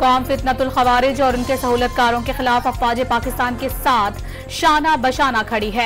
कौम फितनतुल खवारिज और उनके सहूलतकारों के खिलाफ अफवाज पाकिस्तान के साथ शाना बशाना खड़ी है।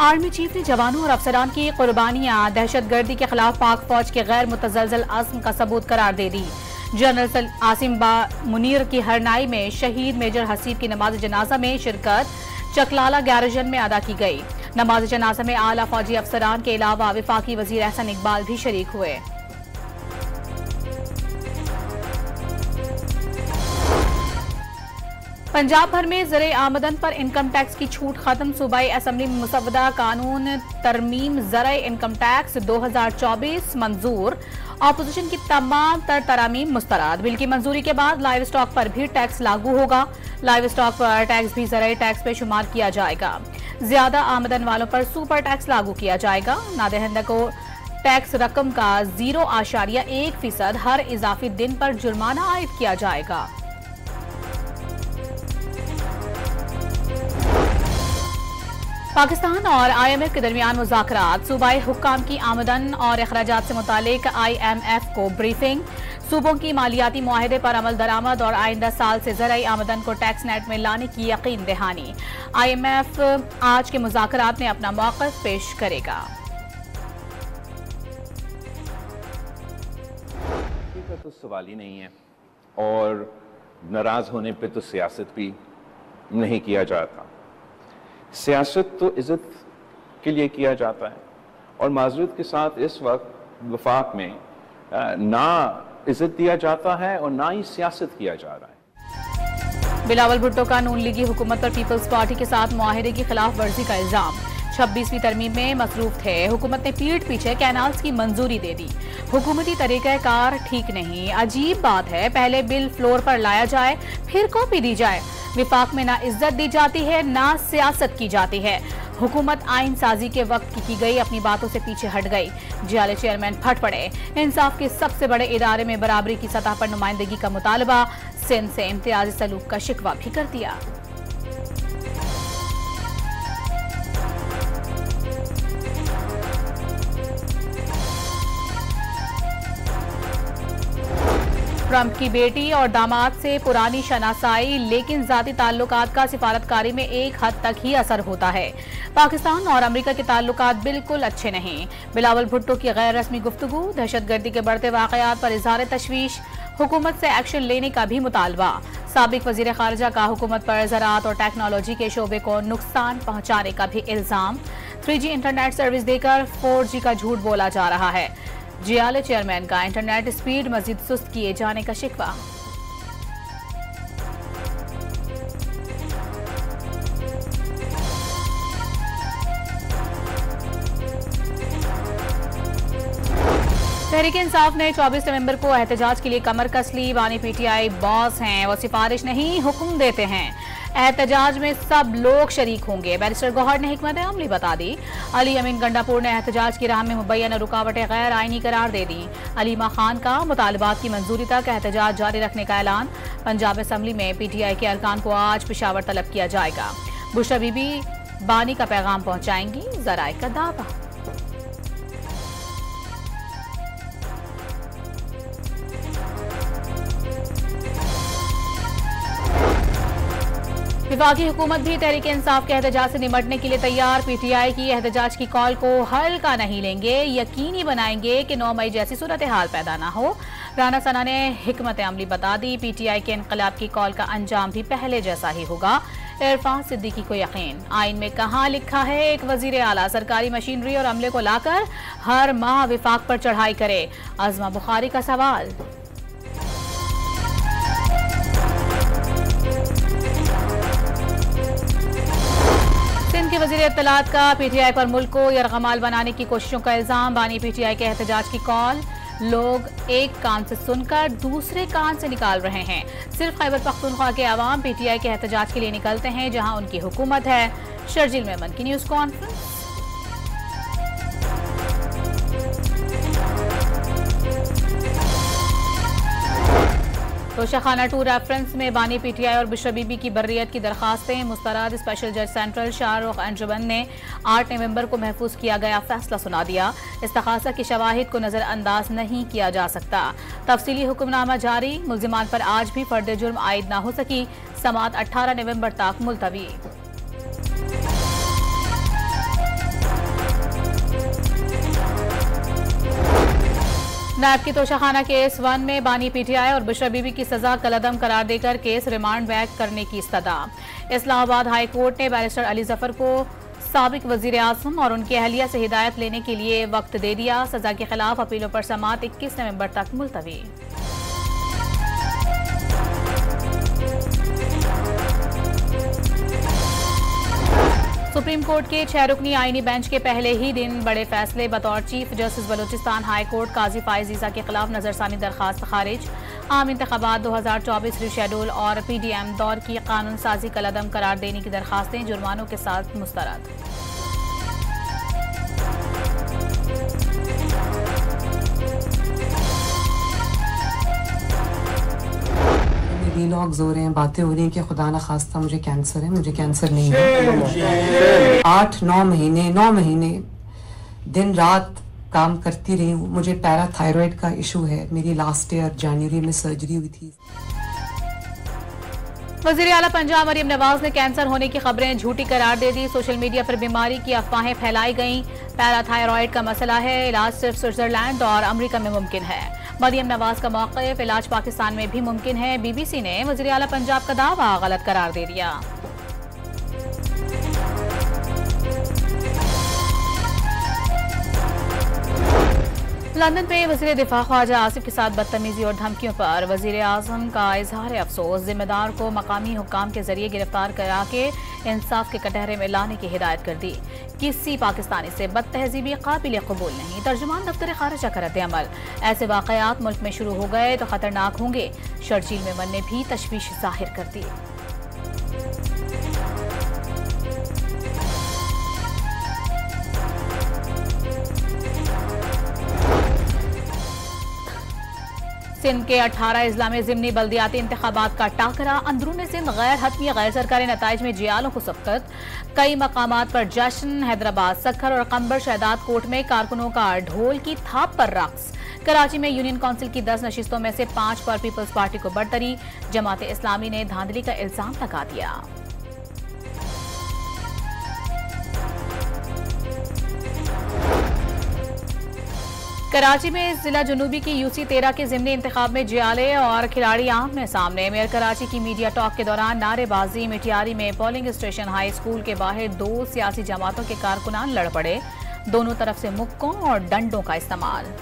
आर्मी चीफ ने जवानों और अफसरान की कुर्बानियां दहशतगर्दी के खिलाफ पाक फौज के गैर मुतज़लज़ल अज़्म का सबूत करार दे दी। जनरल आसिम बा मुनीर की हरनाई में शहीद मेजर हसीब की नमाज जनाजा में शिरकत चकलाला गैरजन में अदा की गई। नमाज जनाजा में आला फौजी अफसरान के अलावा वफाकी वजीर एहसन इकबाल भी शरीक हुए। पंजाब भर में ज़र आमदन पर इनकम टैक्स की छूट खत्म। सूबाई असम्बली में मुसव्वदा कानून तरमीम ज़र इनकम टैक्स 2024 मंजूर। ऑपोजिशन की तमाम तर तरामीम मुस्तरद। बिल की मंजूरी के बाद लाइव स्टॉक पर भी टैक्स लागू होगा। लाइव स्टॉक पर टैक्स भी ज़राई टैक्स पे शुमार किया जाएगा। ज्यादा आमदन वालों पर सुपर टैक्स लागू किया जाएगा। नादहिंदा को टैक्स रकम का 0.1% हर इजाफी दिन पर जुर्माना आयद किया जाएगा। पाकिस्तान और IMF के दरमियान मुज़ाकरात। सूबाई हुक्काम की आमदन और अखराजात से मुतालिक IMF को ब्रीफिंग। सूबों की मालियाती मुआहदे पर अमल दरामद और आइंदा साल से ज़राई आमदन को टैक्स नेट में लाने की यकीन दहानी। IMF आज के मुज़ाकरात में अपना मौक़िफ़ पेश करेगा। तो सवाल ही नहीं है और नाराज होने पे तो सियासत भी नहीं किया जाता। सियासत तो इज्जत के लिए किया जाता है और माजूद के साथ इस वक्त वफाक में ना इज्जत दिया जाता है और ना ही सियासत किया जा रहा है। बिलावल भुट्टो का नून लीगी हुकूमत पर पीपल्स पार्टी के साथ मुआहदे की खिलाफ वर्जी का इल्जाम। 26वीं तरमीम में मसरूफ थे। हुकूमत ने पीठ पीछे कैनाल्स की मंजूरी दे दी। हुकूमती तरीक़ाकार ठीक नहीं। अजीब बात है, पहले बिल फ्लोर पर लाया जाए फिर कॉपी दी जाए। विफाक में ना इज्जत दी जाती है ना सियासत की जाती है। हुकूमत आइन साजी के वक्त की गई अपनी बातों से पीछे हट गई। जियाले चेयरमैन फट पड़े। इंसाफ के सबसे बड़े इदारे में बराबरी की सतह पर नुमाइंदगी का मुतालबा। सिंध से इम्तियाजी सलूक का शिकवा भी कर दिया। ट्रंप की बेटी और दामाद से पुरानी शनासाई, लेकिन जाती ताल्लुकात का सिफारतकारी में एक हद तक ही असर होता है। पाकिस्तान और अमेरिका के ताल्लुकात बिल्कुल अच्छे नहीं। बिलावल भुट्टो की गैर रस्मी गुफ्तगू। दहशतगर्दी के बढ़ते वाकयात पर इजहार तशवीश। हुकूमत से एक्शन लेने का भी मुतालबा। साबिक वजीर खारजा का हुकूमत पर ज़राअत और टेक्नोलॉजी के शोबे को नुकसान पहुंचाने का भी इल्जाम। 3G इंटरनेट सर्विस देकर 4G का झूठ बोला जा रहा है। जियाले चेयरमैन का इंटरनेट स्पीड मजीद सुस्त किए जाने का शिकवा। तहरीक इंसाफ ने 24 नवंबर को एहतजाज के लिए कमर कस ली। बानी PTI बॉस हैं, वो सिफारिश नहीं हुक्म देते हैं। एहतजाज में सब लोग शरीक होंगे। बैरिस्टर गौहर ने हिकमत अमली बता दी। अली अमीन गंडापुर ने एहतजाज की राह में मुबैना रुकावटें गैर आईनी करार दे दी। अलीमा खान का मुतालबात की मंजूरी तक एहतजाज जारी रखने का ऐलान। पंजाब असम्बली में PTI के अरकान को आज पेशावर तलब किया जाएगा। बुशरा बीबी बानी का पैगाम पहुंचाएंगी, ज़राए का दावा। विफाकी हुकूमत भी तहरीक इंसाफ के एहतजाज से निमटने के लिए तैयार। PTI की एहतजाज की कॉल को हल्का नहीं लेंगे। यकीनी बनाएंगे कि 9 मई जैसी सूरत हाल पैदा ना हो। राना सना ने हिकमत अमली बता दी। PTI के इनकलाब की कॉल का अंजाम भी पहले जैसा ही होगा। इरफान सिद्दीकी को यकीन। आइन में कहाँ लिखा है एक वजीर आला सरकारी मशीनरी और अमले को लाकर हर माह विफाक पर चढ़ाई करे। अज़मा बुखारी का सवाल। सिंध के वजीर इत्तलात का PTI पर मुल्क को यरगमाल बनाने की कोशिशों का इल्जाम। बानी PTI के एहतजाज की कॉल लोग एक कान से सुनकर दूसरे कान से निकाल रहे हैं। सिर्फ खैबर पख्तूनख्वा के अवाम PTI के एहतजाज के लिए निकलते हैं जहां उनकी हुकूमत है। शर्जील मेमन की न्यूज कॉन्फ्रेंस। तोशाखाना 2 रेफरेंस में बानी पीटीआई और बिशरा बीबी की बर्रियत की दरखास्तें मुस्तरद। स्पेशल जज सेंट्रल शाहरुख अंजुमन ने 8 नवंबर को महफूज किया गया फैसला सुना दिया। इस्तखासा की शवाहिद को नजरअंदाज नहीं किया जा सकता। तफसीली हुक्मनामा जारी। मुल्जिमान पर आज भी फर्द जुर्म आयद न हो सकी। समात 18 नवंबर तक मुलतवी। नैब की तोशाखाना केस 1 में बानी पीटीआई और बिशरा बीबी की सजा कलअदम करार देकर केस रिमांड बैक करने की इस्तदा। इस्लामाबाद हाई कोर्ट ने बैरिस्टर अली जफर को साबिक वजीर आजम और उनकी अहलिया से हिदायत लेने के लिए वक्त दे दिया। सजा के खिलाफ अपीलों पर समात 21 नवंबर तक मुलतवी। सुप्रीम कोर्ट के 6 रुकनी आईनी बेंच के पहले ही दिन बड़े फैसले। बतौर chief justice Balochistan high court Qazi Faez Isa के खिलाफ नजरसानी दरखास्त खारिज। आम इंतखाबात 2024 रिशेड्यूल और पीडीएम दौर की कानून साजी कलअदम करार देने की दरखास्तें जुर्मानों के साथ मुस्तरद। व्लॉग्स हो रहे हैं, बातें हो रही हैं कि खुदा न खास्ता मुझे कैंसर है। मुझे कैंसर नहीं है। 8-9 महीने दिन रात काम करती रही हूँ। मुझे पैराथायरॉइड का इशू है। मेरी लास्ट ईयर जनवरी में सर्जरी हुई थी। वज़ीर आला पंजाब मरियम नवाज ने कैंसर होने की खबरें झूठी करार दे दी। सोशल मीडिया पर बीमारी की अफवाहें फैलाई गईं। पैराथायरॉइड का मसला है, इलाज सिर्फ स्विट्जरलैंड और अमेरिका में मुमकिन है। मरियम नवाज का मौक़िफ़, इलाज पाकिस्तान में भी मुमकिन है। बीबीसी ने वज़ीर आला पंजाब का दावा गलत करार दे दिया। लंदन में वज़ीर दिफा ख्वाजा आसिफ के साथ बदतमीजी और धमकियों पर वज़ीर आज़म का इजहार अफसोस। जिम्मेदार को मकामी हुक्काम के जरिए गिरफ्तार करा के इंसाफ के कटहरे में लाने की हिदायत कर दी। किसी पाकिस्तानी से बदतहजीबी काबिल कबूल नहीं। तर्जुमान दफ्तर खारिजा का रद्द अमल। ऐसे वाक़यात मुल्क में शुरू हो गए तो खतरनाक होंगे। शर्जील मेमन ने भी तशवीश जाहिर कर दी। सिंध के 18 अजला में ज़िमनी बल्दियाती इंतखाबात का टाकरा। अंदरून सिंध गैर हतमी गैर सरकारी नताइज में जियालों को सबकत। कई मकामात पर जश्न। हैदराबाद, सखर और कंबर शहदाद कोट में कारकुनों का ढोल की थाप पर रक्स। कराची में यूनियन काउंसिल की 10 नशिस्तों में से 5 पर पीपल्स पार्टी को बढ़तरी। जमात इस्लामी ने धांधली का इल्जाम लगा दिया। कराची में जिला जुनूबी की यूसी 13 के ज़िमनी इंतखाब में जियाले और खिलाड़ी आमने सामने। मेयर कराची की मीडिया टॉक के दौरान नारेबाजी। मिटियारी में पोलिंग स्टेशन हाई स्कूल के बाहर 2 सियासी जमातों के कारकुनान लड़ पड़े। दोनों तरफ से मुक्कों और डंडों का इस्तेमाल।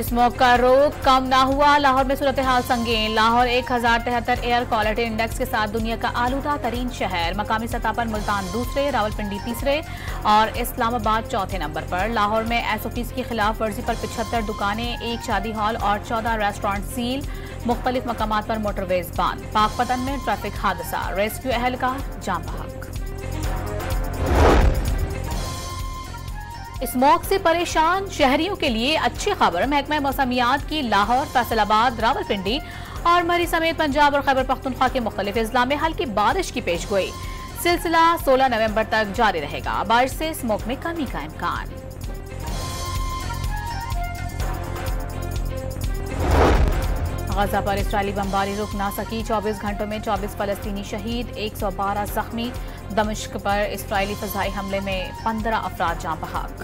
स्मोक का रोक कम ना हुआ। लाहौर में सूरत हाल संगीन। लाहौर 1073 एयर क्वालिटी इंडेक्स के साथ दुनिया का आलूदा तरीन शहर। मकामी सतह पर मुल्तान दूसरे, रावलपिंडी तीसरे और इस्लामाबाद चौथे नंबर पर। लाहौर में एसओपीज की खिलाफ वर्जी पर 75 दुकानें, 1 शादी हॉल और 14 रेस्टोरेंट सील। मुख्तलिफ मकामात पर मोटरवेज बंद। पाकपतन में ट्रैफिक हादसा, रेस्क्यू एहलकार जाम बहक। स्मॉग से परेशान शहरियों के लिए अच्छी खबर। महकमा मौसमियात की लाहौर, फैसलाबाद, रावलपिंडी और मरी समेत पंजाब और खैबर पख्तूनख्वा के मुख्तलिफ अजला में हल्की बारिश की पेशगोई। सिलसिला 16 नवंबर तक जारी रहेगा। बारिश से स्मॉग में कमी का इम्कान। गजा पर इस्राएली बमबारी रुक ना सकी। 24 घंटों में 24 फलस्तीनी शहीद, 112 जख्मी। दमिश्क पर इस्राएली फजाई हमले में 15 अफराद जाँ बहक।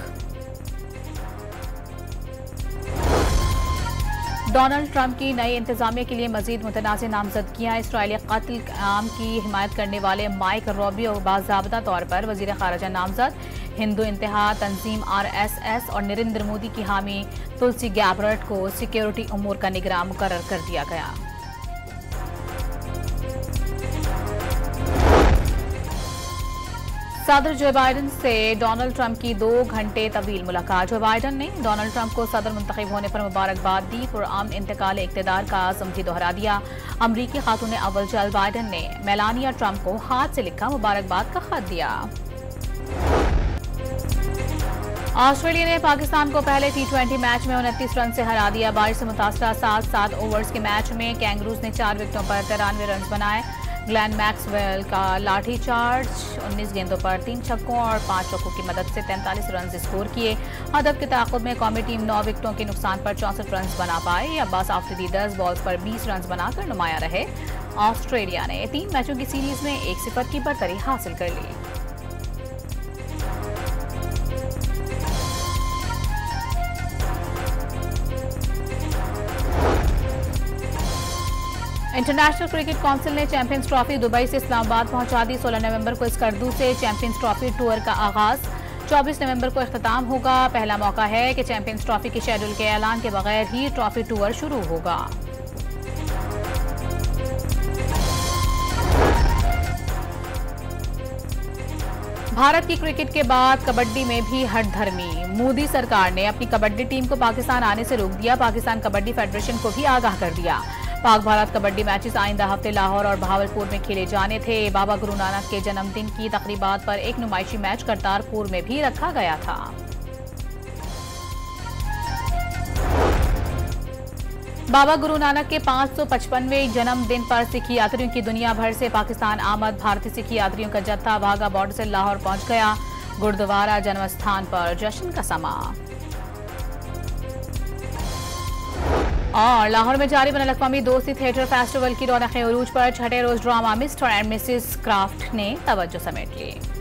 डोनाल्ड ट्रंप की नई इंतजामिया के लिए मजीद मुतनाज़ नामजदगियाँ। इस्राएली कत्ल आम की हिमायत करने वाले माइक रॉबियो बाज़ाब्ता तौर पर वज़ीर ख़ारिजा नामजद। हिंदू इंतहा तंजीम RSS और नरेंद्र मोदी की हामी तुलसी गैब्रेट को सिक्योरिटी उमूर का निगरान मुकर्रर कर दिया गया। सदर जो बाइडन से डोनाल्ड ट्रंप की 2 घंटे तवील मुलाकात। जो बाइडन ने डोनाल्ड ट्रंप को सदर मुंतखब होने पर मुबारकबाद दी। पुरअमन इंतकाल इक़्तिदार का आज़म भी दोहरा दिया। अमरीकी खातून अव्वल जल बाइडन ने मेलानिया ट्रंप को हाथ से लिखा मुबारकबाद का खत दिया। ऑस्ट्रेलिया ने पाकिस्तान को पहले T20 मैच में 29 रन से हरा दिया। बारिश से मुतासरा 7 ओवर्स के मैच में कैंगरूज ने 4 विकेटों पर 93 रन बनाए। ग्लेन मैक्सवेल का लाठी चार्ज 19 गेंदों पर 3 छक्कों और 5 चौकों की मदद से 43 रन स्कोर किए। हदफ के ताक़ुब में कौमी टीम 9 विकेटों के नुकसान पर 64 रन बना पाए। अब्बास आफरीदी 10 बॉल्स पर 20 रन बनाकर नुमाया रहे। ऑस्ट्रेलिया ने 3 मैचों की सीरीज में 1-0 की बढ़तरी हासिल कर ली। इंटरनेशनल क्रिकेट काउंसिल ने चैंपियंस ट्रॉफी दुबई से इस्लामाबाद पहुंचा दी। 16 नवंबर को स्कर्दू से चैंपियंस ट्रॉफी टूर का आगाज, 24 नवंबर को इख्तिताम होगा। पहला मौका है कि चैंपियंस ट्रॉफी के शेड्यूल के ऐलान के बगैर ही ट्रॉफी टूर शुरू होगा। भारत की क्रिकेट के बाद कबड्डी में भी हठधर्मी। मोदी सरकार ने अपनी कबड्डी टीम को पाकिस्तान आने से रोक दिया। पाकिस्तान कबड्डी फेडरेशन को भी आगाह कर दिया। पाक भारत कबड्डी मैचेस आइंदा हफ्ते लाहौर और भावलपुर में खेले जाने थे। बाबा गुरु नानक के जन्मदिन की तकरीबात पर एक नुमाइशी मैच करतारपुर में भी रखा गया था। बाबा गुरु नानक के 555वें जन्मदिन पर सिख यात्रियों की दुनिया भर से पाकिस्तान आमद। भारतीय सिख यात्रियों का जत्था वाघा बॉर्डर से लाहौर पहुंच गया। गुरुद्वारा जन्म स्थान पर जश्न का समा। और लाहौर में जारी बैनुल-अक़वामी दोस्ती थिएटर फेस्टिवल की रौनक-ए-उरूज पर छठे रोज drama mister and missus craft ने तवज्जो समेट ली।